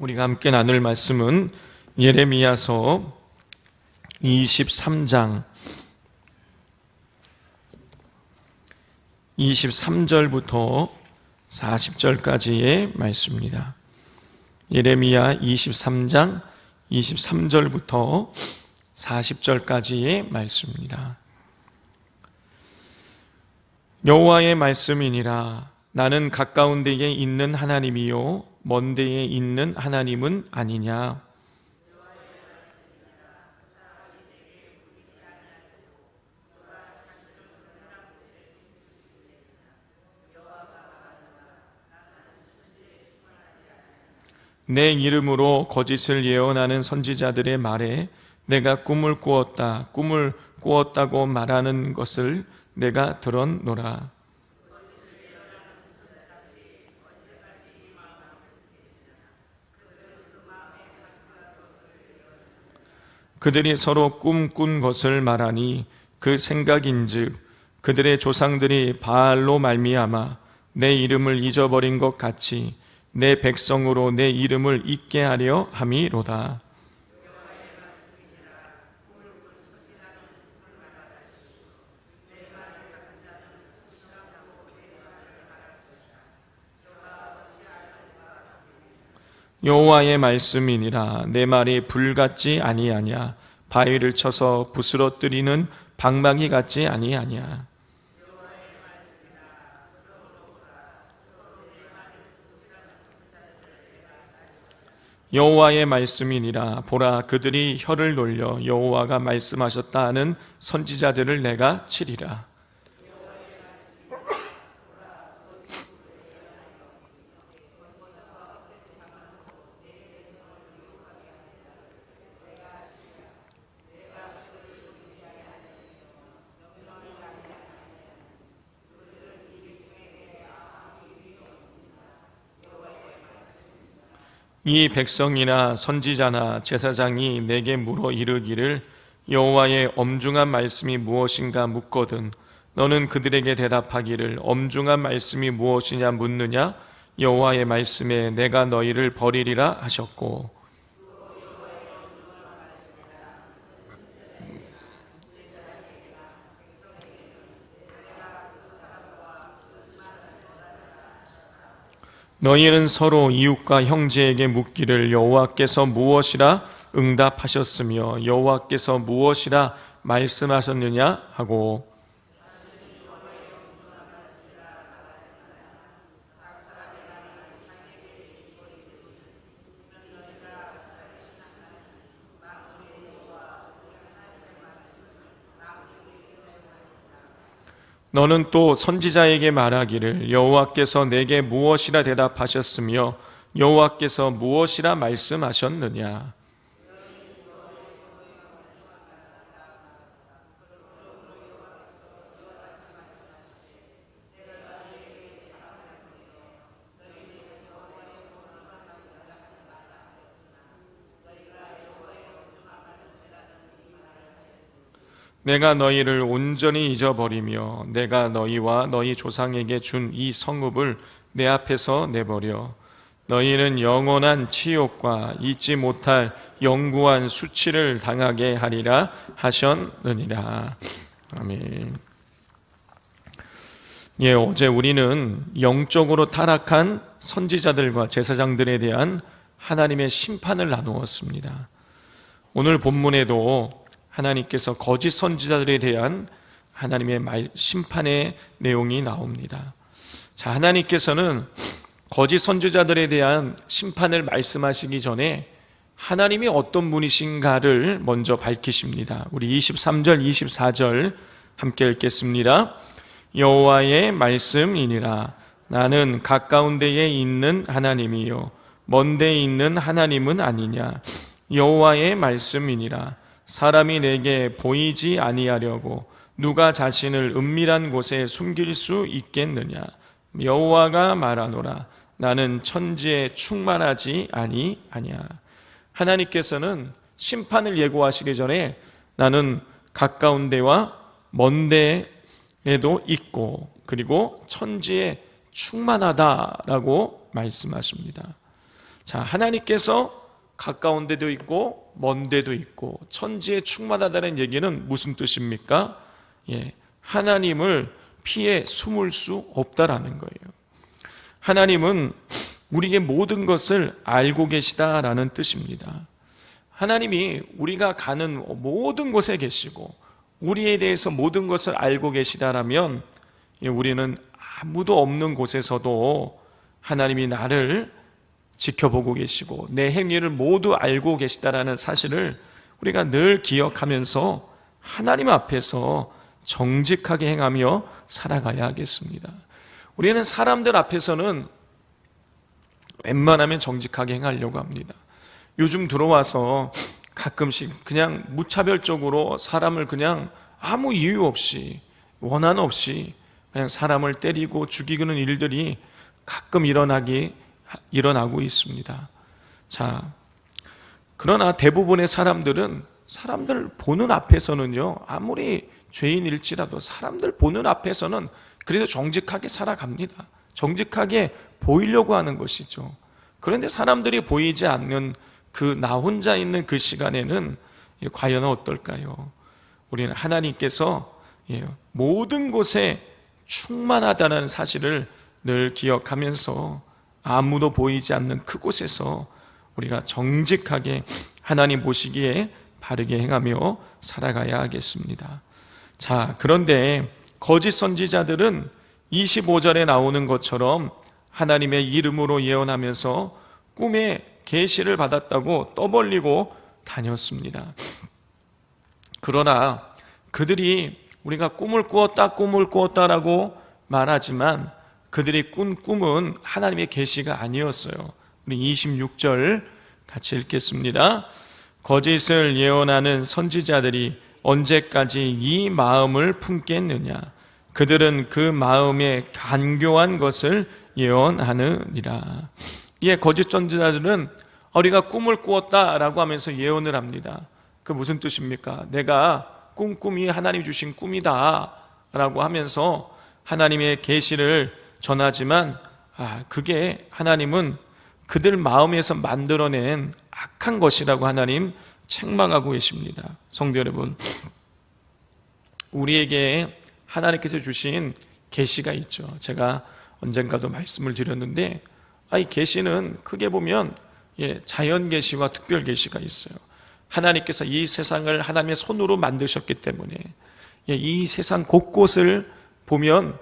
우리가 함께 나눌 말씀은 예레미야서 23장 23절부터 40절까지의 말씀입니다. 예레미야 23장 23절부터 40절까지의 말씀입니다. 여호와의 말씀이니라. 나는 가까운 데에 있는 하나님이요 먼 데에 있는 하나님은 아니냐. 내 이름으로 거짓을 예언하는 선지자들의 말에 내가 꿈을 꾸었다고 말하는 것을 내가 들었노라. 그들이 서로 꿈꾼 것을 말하니 그 생각인즉 그들의 조상들이 바알로 말미암아 내 이름을 잊어버린 것 같이 내 백성으로 내 이름을 잊게 하려 함이로다. 여호와의 말씀이니라. 내 말이 불같지 아니하냐. 바위를 쳐서 부스러뜨리는 방망이 같지 아니하냐. 여호와의 말씀이니라. 보라, 그들이 혀를 놀려 여호와가 말씀하셨다 하는 선지자들을 내가 치리라. 이 백성이나 선지자나 제사장이 내게 물어 이르기를 여호와의 엄중한 말씀이 무엇인가 묻거든 너는 그들에게 대답하기를 엄중한 말씀이 무엇이냐 묻느냐. 여호와의 말씀에 내가 너희를 버리리라 하셨고 너희는 서로 이웃과 형제에게 묻기를 여호와께서 무엇이라 응답하셨으며 여호와께서 무엇이라 말씀하셨느냐 하고 너는 또 선지자에게 말하기를 여호와께서 내게 무엇이라 대답하셨으며 여호와께서 무엇이라 말씀하셨느냐. 내가 너희를 온전히 잊어버리며 내가 너희와 너희 조상에게 준 이 성읍을 내 앞에서 내버려 너희는 영원한 치욕과 잊지 못할 영구한 수치를 당하게 하리라 하셨느니라. 아멘. 어제 우리는 영적으로 타락한 선지자들과 제사장들에 대한 하나님의 심판을 나누었습니다. 오늘 본문에도 하나님께서 거짓 선지자들에 대한 하나님의 심판의 내용이 나옵니다. 자, 하나님께서는 거짓 선지자들에 대한 심판을 말씀하시기 전에 하나님이 어떤 분이신가를 먼저 밝히십니다. 우리 23절, 24절 함께 읽겠습니다. 여호와의 말씀이니라. 나는 가까운 데에 있는 하나님이요 먼 데에 있는 하나님은 아니냐. 여호와의 말씀이니라. 사람이 내게 보이지 아니하려고 누가 자신을 은밀한 곳에 숨길 수 있겠느냐. 여호와가 말하노라. 나는 천지에 충만하지 아니하냐. 하나님께서는 심판을 예고하시기 전에 나는 가까운 데와 먼 데에도 있고 그리고 천지에 충만하다라고 말씀하십니다. 자, 하나님께서 가까운 데도 있고 먼 데도 있고 천지에 충만하다는 얘기는 무슨 뜻입니까? 하나님을 피해 숨을 수 없다라는 거예요. 하나님은 우리의 모든 것을 알고 계시다라는 뜻입니다. 하나님이 우리가 가는 모든 곳에 계시고 우리에 대해서 모든 것을 알고 계시다라면 우리는 아무도 없는 곳에서도 하나님이 나를 지켜보고 계시고 내 행위를 모두 알고 계시다라는 사실을 우리가 늘 기억하면서 하나님 앞에서 정직하게 행하며 살아가야 하겠습니다. 우리는 사람들 앞에서는 웬만하면 정직하게 행하려고 합니다. 요즘 들어와서 가끔씩 그냥 무차별적으로 사람을 그냥 아무 이유 없이 원한 없이 그냥 사람을 때리고 죽이는 일들이 가끔 일어나고 있습니다. 자, 그러나 대부분의 사람들은 사람들 보는 앞에서는요, 아무리 죄인일지라도 사람들 보는 앞에서는 그래도 정직하게 살아갑니다. 정직하게 보이려고 하는 것이죠. 그런데 사람들이 보이지 않는 그 나 혼자 있는 그 시간에는 과연 어떨까요? 우리는 하나님께서 모든 곳에 충만하다는 사실을 늘 기억하면서 아무도 보이지 않는 그곳에서 우리가 정직하게 하나님 보시기에 바르게 행하며 살아가야 하겠습니다. 자, 그런데 거짓 선지자들은 25절에 나오는 것처럼 하나님의 이름으로 예언하면서 꿈에 계시를 받았다고 떠벌리고 다녔습니다. 그러나 그들이 우리가 꿈을 꾸었다라고 말하지만 그들이 꾼 꿈은 하나님의 계시가 아니었어요. 우리 26절 같이 읽겠습니다. 거짓을 예언하는 선지자들이 언제까지 이 마음을 품겠느냐? 그들은 그 마음에 간교한 것을 예언하느니라. 거짓 선지자들은 우리가 꿈을 꾸었다라고 하면서 예언을 합니다. 그 무슨 뜻입니까? 내가 꿈이 하나님 주신 꿈이다 라고 하면서 하나님의 계시를 전하지만 그게 하나님은 그들 마음에서 만들어낸 악한 것이라고 하나님 책망하고 계십니다. 성도 여러분, 우리에게 하나님께서 주신 계시가 있죠. 제가 언젠가도 말씀을 드렸는데 이 계시는 크게 보면 자연 계시와 특별 계시가 있어요. 하나님께서 이 세상을 하나님의 손으로 만드셨기 때문에 이 세상 곳곳을 보면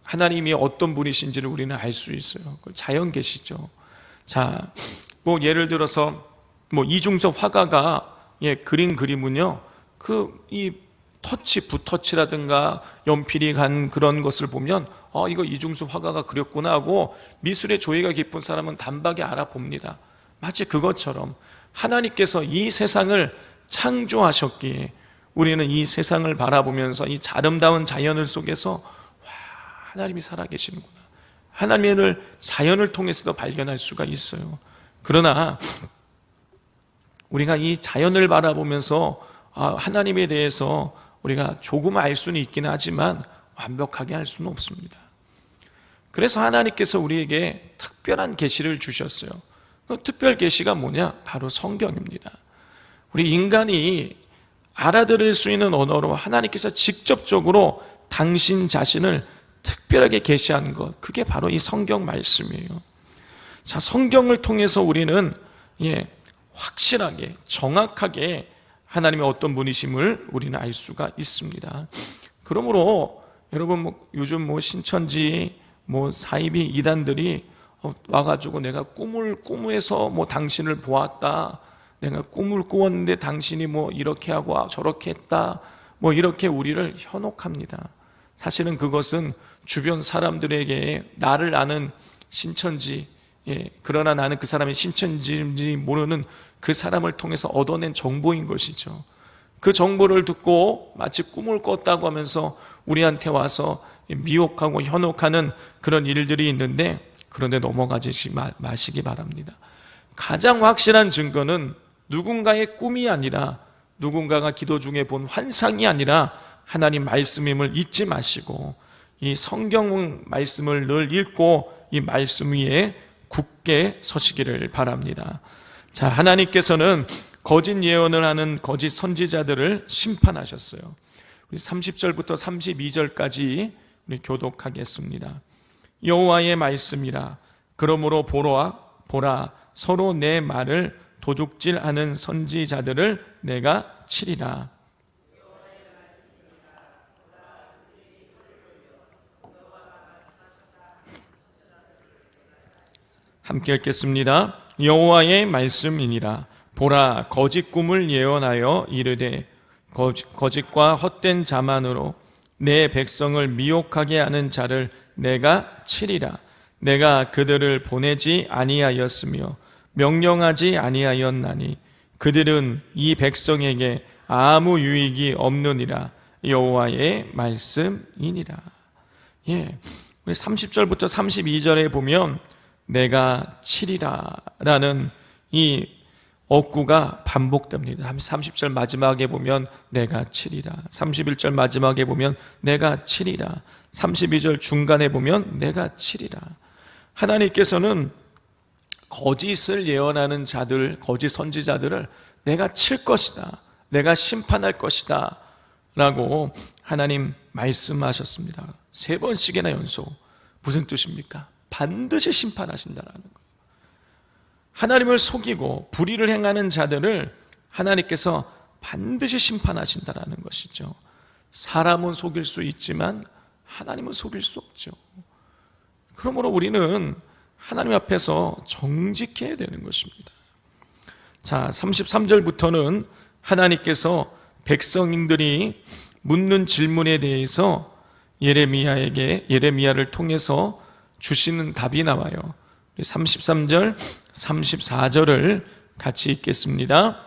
하나님이 어떤 분이신지를 우리는 알 수 있어요. 자연 계시죠. 자, 예를 들어서 이중섭 화가가 그린 그림은요, 이 붓터치라든가 연필이 간 그런 것을 보면 이거 이중섭 화가가 그렸구나 하고 미술의 조예가 깊은 사람은 단박에 알아봅니다. 마치 그것처럼 하나님께서 이 세상을 창조하셨기에 우리는 이 세상을 바라보면서 이 아름다운 자연을 속에서 하나님이 살아계시는구나, 하나님을 자연을 통해서도 발견할 수가 있어요. 그러나 우리가 이 자연을 바라보면서 하나님에 대해서 우리가 조금 알 수는 있긴 하지만 완벽하게 알 수는 없습니다. 그래서 하나님께서 우리에게 특별한 계시를 주셨어요. 그 특별 계시가 뭐냐? 바로 성경입니다. 우리 인간이 알아들을 수 있는 언어로 하나님께서 직접적으로 당신 자신을 특별하게 계시한 것, 그게 바로 이 성경 말씀이에요. 자, 성경을 통해서 우리는 확실하게 정확하게 하나님의 어떤 분이심을 우리는 알 수가 있습니다. 그러므로 여러분 요즘 신천지 사이비 이단들이 와가지고 내가 꿈을 꾸면서 당신을 보았다, 내가 꿈을 꾸었는데 당신이 이렇게 하고 저렇게 했다, 이렇게 우리를 현혹합니다. 사실은 그것은 주변 사람들에게 나를 아는 신천지, 그러나 나는 그 사람이 신천지인지 모르는 그 사람을 통해서 얻어낸 정보인 것이죠. 그 정보를 듣고 마치 꿈을 꿨다고 하면서 우리한테 와서 미혹하고 현혹하는 그런 일들이 있는데, 그런데 넘어가지 마시기 바랍니다. 가장 확실한 증거는 누군가의 꿈이 아니라 누군가가 기도 중에 본 환상이 아니라 하나님 말씀임을 잊지 마시고 이 성경 말씀을 늘 읽고 이 말씀 위에 굳게 서시기를 바랍니다. 자, 하나님께서는 거짓 예언을 하는 거짓 선지자들을 심판하셨어요. 우리 30절부터 32절까지 우리 교독하겠습니다. 여호와의 말씀이라. 그러므로 보라 서로 내 말을 도둑질하는 선지자들을 내가 치리라. 함께 읽겠습니다. 여호와의 말씀이니라. 보라 거짓 꿈을 예언하여 이르되 거짓과 헛된 자만으로 내 백성을 미혹하게 하는 자를 내가 치리라. 내가 그들을 보내지 아니하였으며 명령하지 아니하였나니 그들은 이 백성에게 아무 유익이 없느니라. 여호와의 말씀이니라. 예, 우리 30절부터 32절에 보면 내가 치리라 라는 이 어구가 반복됩니다. 30절 마지막에 보면 내가 치리라, 31절 마지막에 보면 내가 치리라, 32절 중간에 보면 내가 치리라. 하나님께서는 거짓을 예언하는 자들, 거짓 선지자들을 내가 칠 것이다, 내가 심판할 것이다 라고 하나님 말씀하셨습니다. 3번씩이나 연속. 무슨 뜻입니까? 반드시 심판하신다라는 거예요. 하나님을 속이고 불의를 행하는 자들을 하나님께서 반드시 심판하신다라는 것이죠. 사람은 속일 수 있지만 하나님은 속일 수 없죠. 그러므로 우리는 하나님 앞에서 정직해야 되는 것입니다. 자, 33절부터는 하나님께서 백성들이 묻는 질문에 대해서 예레미야를 통해서 주시는 답이 나와요. 33절, 34절을 같이 읽겠습니다.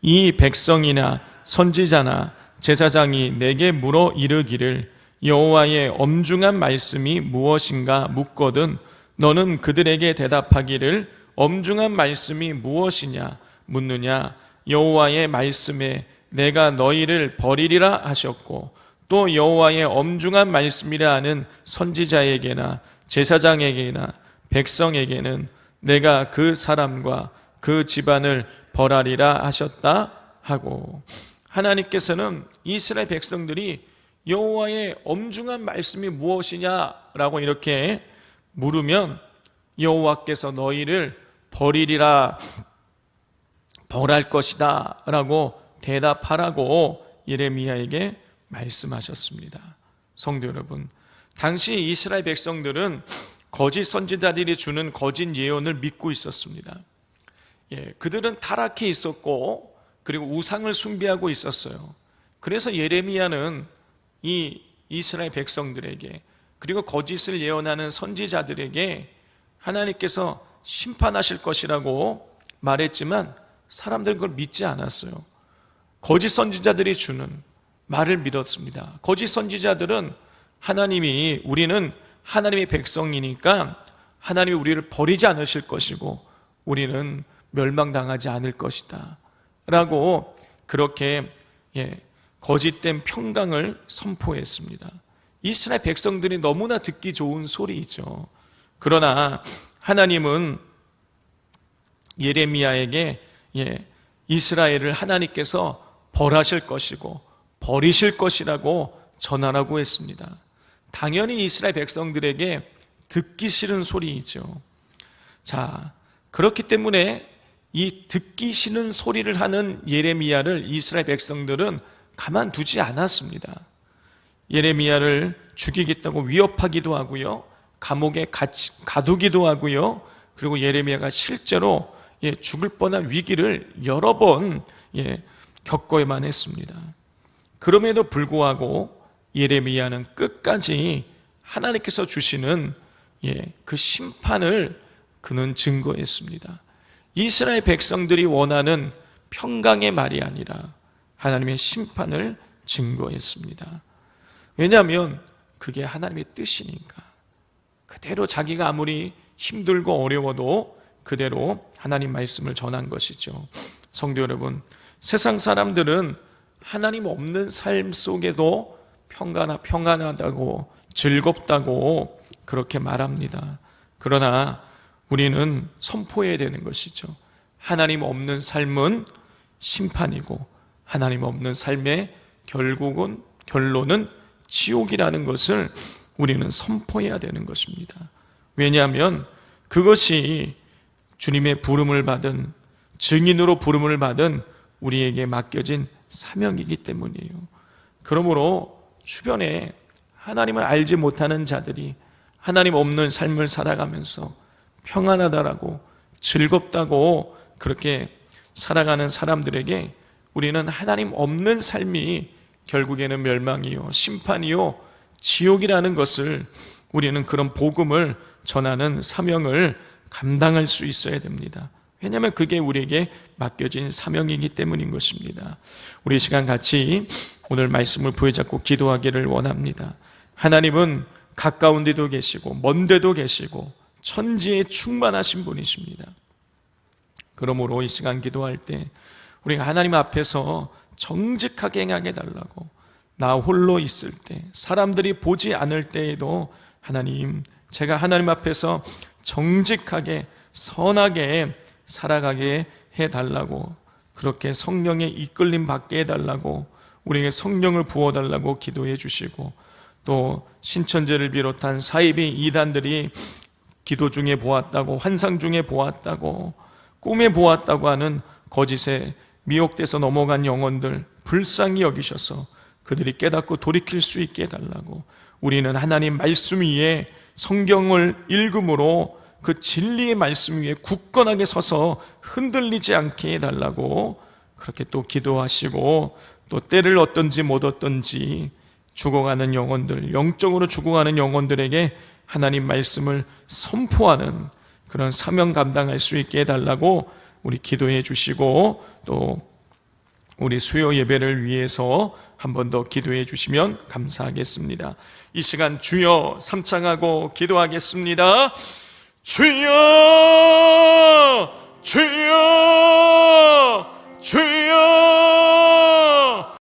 이 백성이나 선지자나 제사장이 내게 물어 이르기를 여호와의 엄중한 말씀이 무엇인가 묻거든 너는 그들에게 대답하기를 엄중한 말씀이 무엇이냐 묻느냐. 여호와의 말씀에 내가 너희를 버리리라 하셨고 또 여호와의 엄중한 말씀이라 하는 선지자에게나 제사장에게나 백성에게는 내가 그 사람과 그 집안을 벌하리라 하셨다 하고, 하나님께서는 이스라엘 백성들이 여호와의 엄중한 말씀이 무엇이냐라고 이렇게 물으면 여호와께서 너희를 버리리라, 벌할 것이다 라고 대답하라고 예레미야에게 말씀하셨습니다. 성도 여러분, 당시 이스라엘 백성들은 거짓 선지자들이 주는 거짓 예언을 믿고 있었습니다. 그들은 타락해 있었고 그리고 우상을 숭배하고 있었어요. 그래서 예레미야는 이 이스라엘 백성들에게 그리고 거짓을 예언하는 선지자들에게 하나님께서 심판하실 것이라고 말했지만 사람들은 그걸 믿지 않았어요. 거짓 선지자들이 주는 말을 믿었습니다. 거짓 선지자들은 우리는 하나님의 백성이니까 하나님이 우리를 버리지 않으실 것이고 우리는 멸망당하지 않을 것이다 라고 그렇게 거짓된 평강을 선포했습니다. 이스라엘 백성들이 너무나 듣기 좋은 소리이죠. 그러나 하나님은 예레미야에게 이스라엘을 하나님께서 벌하실 것이고 버리실 것이라고 전하라고 했습니다. 당연히 이스라엘 백성들에게 듣기 싫은 소리이죠. 자, 그렇기 때문에 이 듣기 싫은 소리를 하는 예레미야를 이스라엘 백성들은 가만두지 않았습니다. 예레미야를 죽이겠다고 위협하기도 하고요, 감옥에 가두기도 하고요, 그리고 예레미야가 실제로 죽을 뻔한 위기를 여러 번 겪어야만 했습니다. 그럼에도 불구하고 예레미야는 끝까지 하나님께서 주시는 그 심판을 그는 증거했습니다. 이스라엘 백성들이 원하는 평강의 말이 아니라 하나님의 심판을 증거했습니다. 왜냐하면 그게 하나님의 뜻이니까. 그대로 자기가 아무리 힘들고 어려워도 그대로 하나님 말씀을 전한 것이죠. 성도 여러분, 세상 사람들은 하나님 없는 삶 속에도 평안하다고 즐겁다고 그렇게 말합니다. 그러나 우리는 선포해야 되는 것이죠. 하나님 없는 삶은 심판이고 하나님 없는 삶의 결론은 지옥이라는 것을 우리는 선포해야 되는 것입니다. 왜냐하면 그것이 주님의 부름을 받은, 증인으로 부름을 받은 우리에게 맡겨진 사명이기 때문이에요. 그러므로 주변에 하나님을 알지 못하는 자들이 하나님 없는 삶을 살아가면서 평안하다라고 즐겁다고 그렇게 살아가는 사람들에게 우리는 하나님 없는 삶이 결국에는 멸망이요, 심판이요, 지옥이라는 것을, 우리는 그런 복음을 전하는 사명을 감당할 수 있어야 됩니다. 왜냐하면 그게 우리에게 맡겨진 사명이기 때문인 것입니다. 우리 시간 같이 오늘 말씀을 부여잡고 기도하기를 원합니다. 하나님은 가까운 데도 계시고 먼 데도 계시고 천지에 충만하신 분이십니다. 그러므로 이 시간 기도할 때 우리가 하나님 앞에서 정직하게 행하게 달라고, 나 홀로 있을 때, 사람들이 보지 않을 때에도 하나님, 제가 하나님 앞에서 정직하게 선하게 살아가게 해달라고, 그렇게 성령의 이끌림 받게 해달라고, 우리에게 성령을 부어달라고 기도해 주시고, 또 신천지를 비롯한 사이비 이단들이 기도 중에 보았다고, 환상 중에 보았다고, 꿈에 보았다고 하는 거짓에 미혹돼서 넘어간 영혼들 불쌍히 여기셔서 그들이 깨닫고 돌이킬 수 있게 해달라고, 우리는 하나님 말씀 위에 성경을 읽음으로 그 진리의 말씀 위에 굳건하게 서서 흔들리지 않게 해달라고 그렇게 또 기도하시고, 또 때를 얻든지 못 얻든지 죽어가는 영혼들, 영적으로 죽어가는 영혼들에게 하나님 말씀을 선포하는 그런 사명 감당할 수 있게 해달라고 우리 기도해 주시고, 또 우리 수요 예배를 위해서 한 번 더 기도해 주시면 감사하겠습니다. 이 시간 주여 삼창하고 기도하겠습니다. 주여, 주여, 주여.